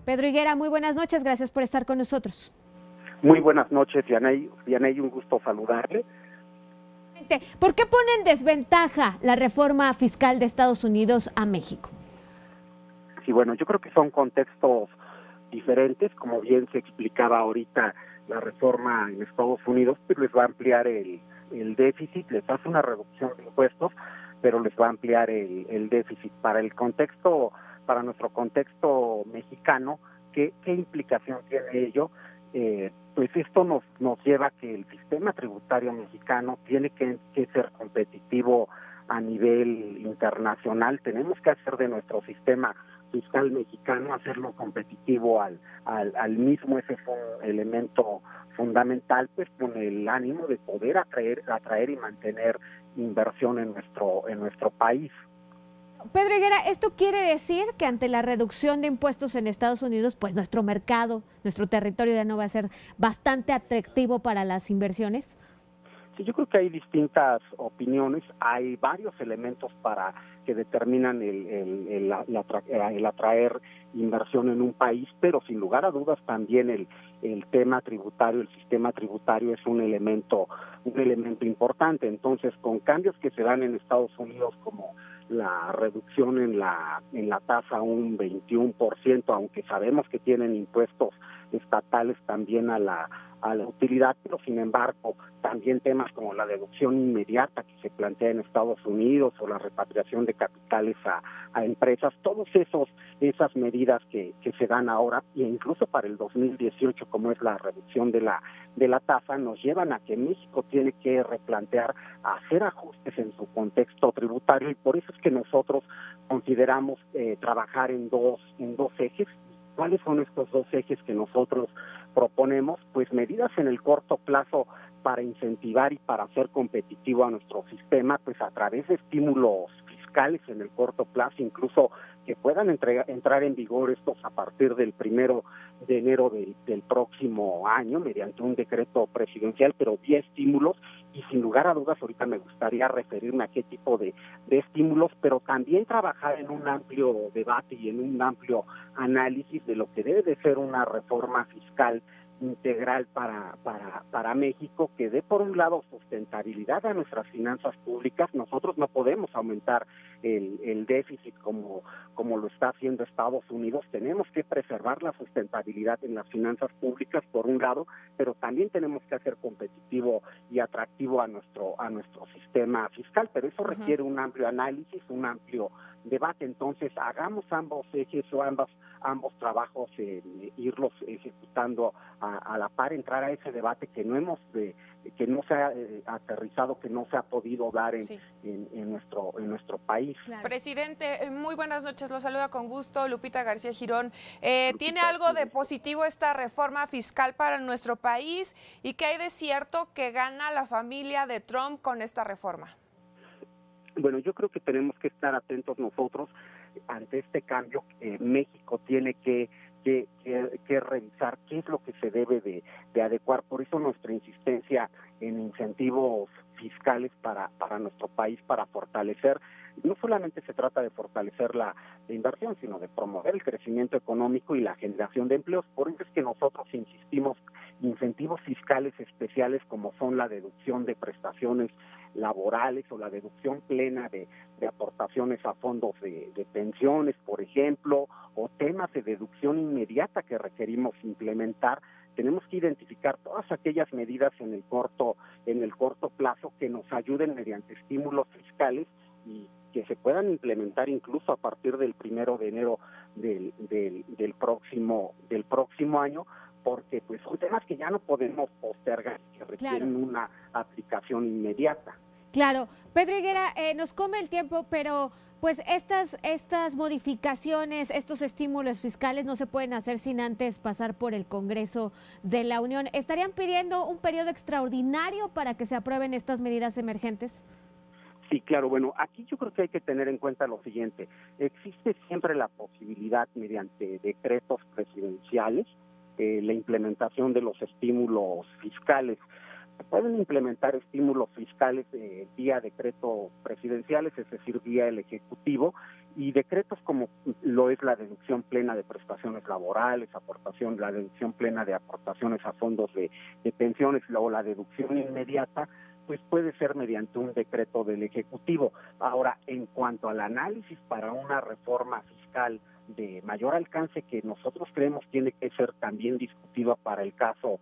Pedro Higuera, muy buenas noches, gracias por estar con nosotros. Muy buenas noches, Yaney, un gusto saludarle. ¿Por qué pone en desventaja la reforma fiscal de Estados Unidos a México? Sí, bueno, yo creo que son contextos diferentes, como bien se explicaba ahorita, la reforma en Estados Unidos pues les va a ampliar el déficit, les hace una reducción de impuestos, pero les va a ampliar el déficit. Para nuestro contexto mexicano, ¿qué implicación tiene ello? Pues esto nos lleva a que el sistema tributario mexicano tiene que ser competitivo a nivel internacional. Tenemos que hacer de nuestro sistema fiscal mexicano, hacerlo competitivo al mismo. Ese fue un elemento fundamental, pues con el ánimo de poder atraer y mantener inversión en nuestro país. Pedro Higuera, ¿esto quiere decir que ante la reducción de impuestos en Estados Unidos, pues nuestro mercado, nuestro territorio ya no va a ser bastante atractivo para las inversiones? Sí, yo creo que hay distintas opiniones, hay varios elementos que determinan el atraer inversión en un país, pero sin lugar a dudas también el tema tributario, el sistema tributario es un elemento importante. Entonces, con cambios que se dan en Estados Unidos como la reducción en la tasa a un 21%, aunque sabemos que tienen impuestos estatales también a la utilidad, pero sin embargo también temas como la deducción inmediata que se plantea en Estados Unidos o la repatriación de capitales a empresas, todas esas medidas que se dan ahora e incluso para el 2018, como es la reducción de la tasa, nos llevan a que México tiene que replantear, hacer ajustes en su contexto tributario, y por eso es que nosotros consideramos trabajar en dos ejes. ¿Cuáles son estos dos ejes que nosotros proponemos? Pues medidas en el corto plazo para incentivar y para hacer competitivo a nuestro sistema, pues a través de estímulos fiscales en el corto plazo, incluso que puedan entrar en vigor estos a partir del 1 de enero del próximo año mediante un decreto presidencial, pero 10 estímulos, y sin lugar a dudas ahorita me gustaría referirme a qué tipo de estímulos, pero también trabajar en un amplio debate y en un amplio análisis de lo que debe de ser una reforma fiscal integral para México, que dé por un lado sustentabilidad a nuestras finanzas públicas. Nosotros no podemos aumentar el déficit como lo está haciendo Estados Unidos. Tenemos que preservar la sustentabilidad en las finanzas públicas por un lado, pero también tenemos que hacer competitivo y atractivo a nuestro sistema fiscal, pero eso requiere un amplio análisis, un amplio debate. Entonces hagamos ambos ejes o ambos trabajos, irlos ejecutando a la par, entrar a ese debate que no se ha aterrizado, que no se ha podido dar en nuestro país. Claro. Presidente, muy buenas noches, lo saluda con gusto Lupita García Girón. ¿Tiene algo de positivo esta reforma fiscal para nuestro país? ¿Y qué hay de cierto que gana la familia de Trump con esta reforma? Bueno, yo creo que tenemos que estar atentos nosotros ante este cambio. México tiene que revisar qué es lo que se debe de adecuar. Por eso nuestra insistencia en incentivos fiscales para nuestro país, para fortalecer. No solamente se trata de fortalecer la inversión, sino de promover el crecimiento económico y la generación de empleos. Por eso es que nosotros insistimos incentivos fiscales especiales como son la deducción de prestaciones laborales o la deducción plena de aportaciones a fondos de pensiones, por ejemplo, o temas de deducción inmediata que requerimos implementar. Tenemos que identificar todas aquellas medidas en el corto plazo que nos ayuden mediante estímulos fiscales y que se puedan implementar incluso a partir del 1 de enero del próximo año, porque pues son temas que ya no podemos postergar, que requieren una aplicación inmediata. Claro, Pedro Higuera, nos come el tiempo, pero pues estas modificaciones, estos estímulos fiscales no se pueden hacer sin antes pasar por el Congreso de la Unión. ¿Estarían pidiendo un periodo extraordinario para que se aprueben estas medidas emergentes? Sí, claro. Bueno, aquí yo creo que hay que tener en cuenta lo siguiente. Existe siempre la posibilidad mediante decretos presidenciales, la implementación de los estímulos fiscales. Se pueden implementar estímulos fiscales vía decretos presidenciales, es decir, vía el Ejecutivo, y decretos como lo es la deducción plena de prestaciones laborales, la deducción plena de aportaciones a fondos de pensiones o la deducción inmediata, pues puede ser mediante un decreto del Ejecutivo. Ahora, en cuanto al análisis para una reforma fiscal de mayor alcance, que nosotros creemos tiene que ser también discutida para el caso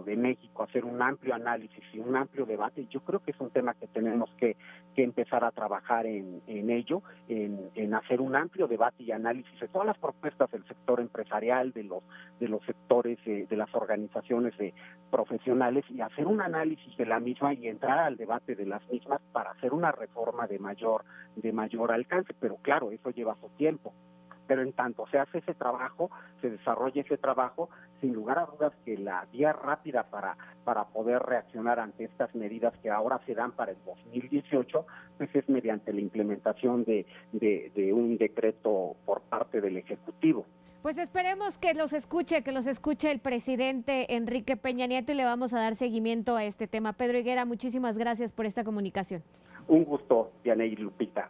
de México, hacer un amplio análisis y un amplio debate, yo creo que es un tema que tenemos que empezar a trabajar en ello, en hacer un amplio debate y análisis de todas las propuestas del sector empresarial, de los sectores, de las organizaciones profesionales, y hacer un análisis de la misma y entrar al debate de las mismas para hacer una reforma de mayor alcance. Pero claro, eso lleva su tiempo. Pero en tanto se hace ese trabajo, se desarrolla ese trabajo, sin lugar a dudas que la vía rápida para poder reaccionar ante estas medidas que ahora se dan para el 2018, pues es mediante la implementación de un decreto por parte del Ejecutivo. Pues esperemos que los escuche el presidente Enrique Peña Nieto, y le vamos a dar seguimiento a este tema. Pedro Higuera, muchísimas gracias por esta comunicación. Un gusto, Yaney y Lupita.